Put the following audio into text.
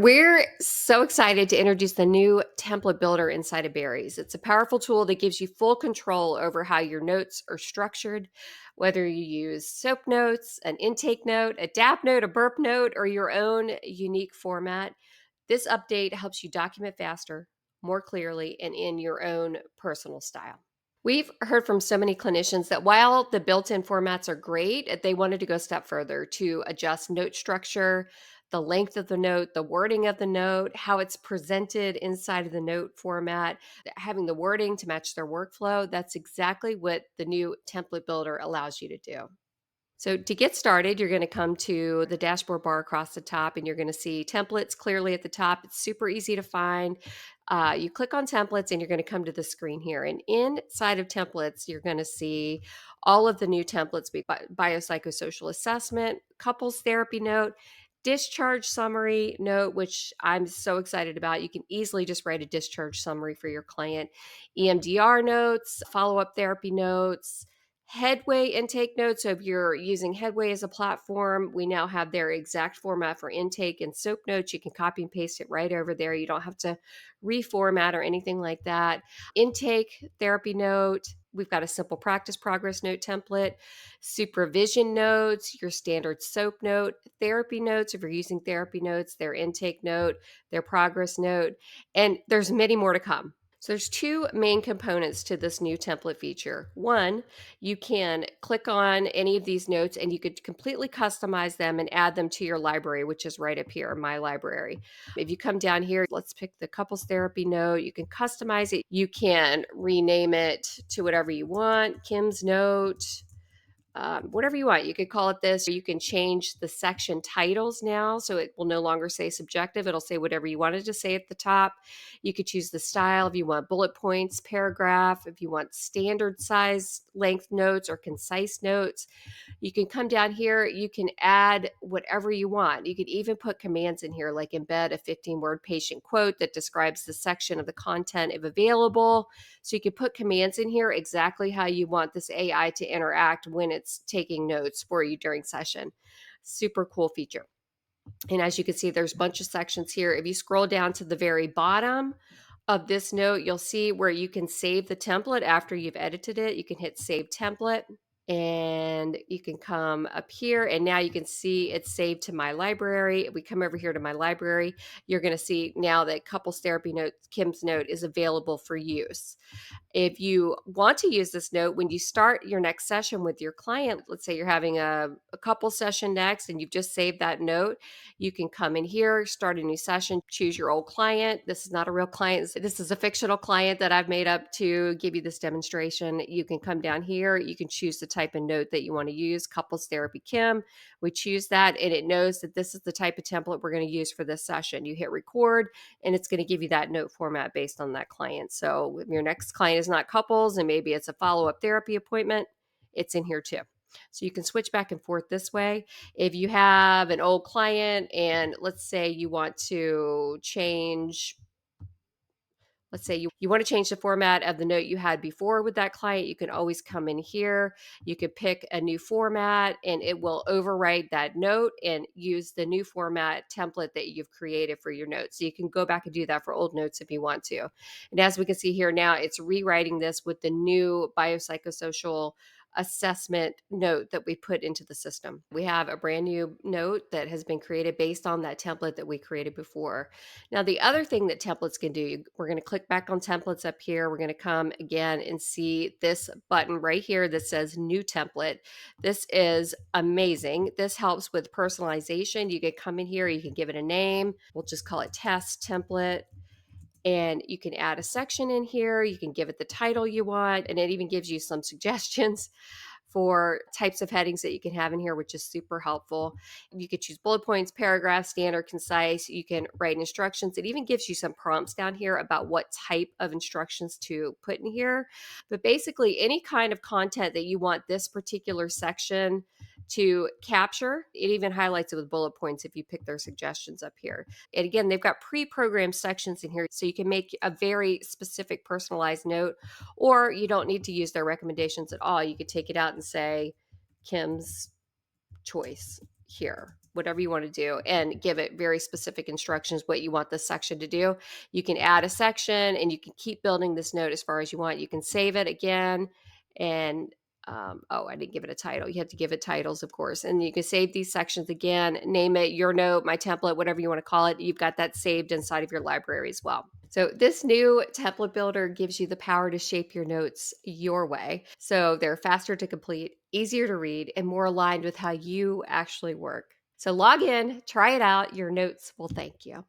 We're so excited to introduce the new template builder inside of Berries. It's a powerful tool that gives you full control over how your notes are structured, whether you use SOAP notes, an intake note, a DAP note, a burp note, or your own unique format. This update helps you document faster, more clearly, and in your own personal style. We've heard from so many clinicians that while the built-in formats are great, they wanted to go a step further to adjust note structure, the length of the note, the wording of the note, how it's presented inside of the note format, having the wording to match their workflow. That's exactly what the new template builder allows you to do. So to get started, you're going to come to the dashboard bar across the top and you're going to see templates clearly at the top. It's super easy to find. You click on templates and you're going to come to the screen here. And inside of templates, you're going to see all of the new templates: biopsychosocial assessment, couples therapy note, discharge summary note, which I'm so excited about. You can easily just write a discharge summary for your client, EMDR notes, follow-up therapy notes, Headway intake notes. So if you're using Headway as a platform, we now have their exact format for intake and SOAP notes. You can copy and paste it right over there. You don't have to reformat or anything like that. Intake therapy note. We've got a simple practice progress note template, supervision notes, your standard SOAP note, therapy notes. If you're using therapy notes, their intake note, their progress note, and there's many more to come. So there's two main components to this new template feature. One, you can click on any of these notes and you could completely customize them and add them to your library, which is right up here, My Library. If you come down here, let's pick the couples therapy note. You can customize it. You can rename it to whatever you want. Kim's note, whatever you want. You could call it this. You can change the section titles now, so it will no longer say subjective. It'll say whatever you wanted to say at the top. You could choose the style if you want bullet points, paragraph, if you want standard size length notes or concise notes. You can come down here, you can add whatever you want. You could even put commands in here, like embed a 15-word patient quote that describes the section of the content if available. So you could put commands in here exactly how you want this AI to interact when it's taking notes for you during session. Super cool feature. And as you can see, there's a bunch of sections here. If you scroll down to the very bottom of this note, you'll see where you can save the template after you've edited it. You can hit Save Template. And you can come up here and now you can see it's saved to My Library. If we come over here to My Library, you're going to see now that couples therapy note, Kim's note, is available for use. If you want to use this note when you start your next session with your client, let's say you're having a couple session next and you've just saved that note, you can come in here, start a new session, choose your old client. This is not a real client. This is a fictional client that I've made up to give you this demonstration. You can come down here. You can choose the type of note that you want to use. Couples therapy Kim. We choose that and it knows that this is the type of template we're going to use for this session. You hit record and it's going to give you that note format based on that client. So if your next client is not couples and maybe it's a follow-up therapy appointment, it's in here too. So you can switch back and forth this way. If you have an old client and let's say you want to change, let's say you want to change the format of the note you had before with that client, you can always come in here. You could pick a new format and it will overwrite that note and use the new format template that you've created for your notes. So you can go back and do that for old notes if you want to. And as we can see here now, it's rewriting this with the new biopsychosocial assessment note that we put into the system. We have a brand new note that has been created based on that template that we created before. Now, the other thing that templates can do, we're going to click back on templates up here. We're going to come again and see this button right here that says new template. This is amazing. This helps with personalization. You can come in here, you can give it a name. We'll just call it test template. And you can add a section in here. You can give it the title you want. And it even gives you some suggestions for types of headings that you can have in here, which is super helpful. You could choose bullet points, paragraphs, standard, concise. You can write instructions. It even gives you some prompts down here about what type of instructions to put in here. But basically, any kind of content that you want this particular section to capture, it even highlights it with bullet points if you pick their suggestions up here. And again, they've got pre-programmed sections in here, so you can make a very specific personalized note, or you don't need to use their recommendations at all. You could take it out and say Kim's choice here, whatever you want to do, and give it very specific instructions what you want this section to do. You can add a section and you can keep building this note as far as you want. You can save it again and I didn't give it a title. You have to give it titles, of course. And you can save these sections again, name it your note, my template, whatever you want to call it. You've got that saved inside of your library as well. So this new template builder gives you the power to shape your notes your way. So they're faster to complete, easier to read, and more aligned with how you actually work. So log in, try it out. Your notes will thank you.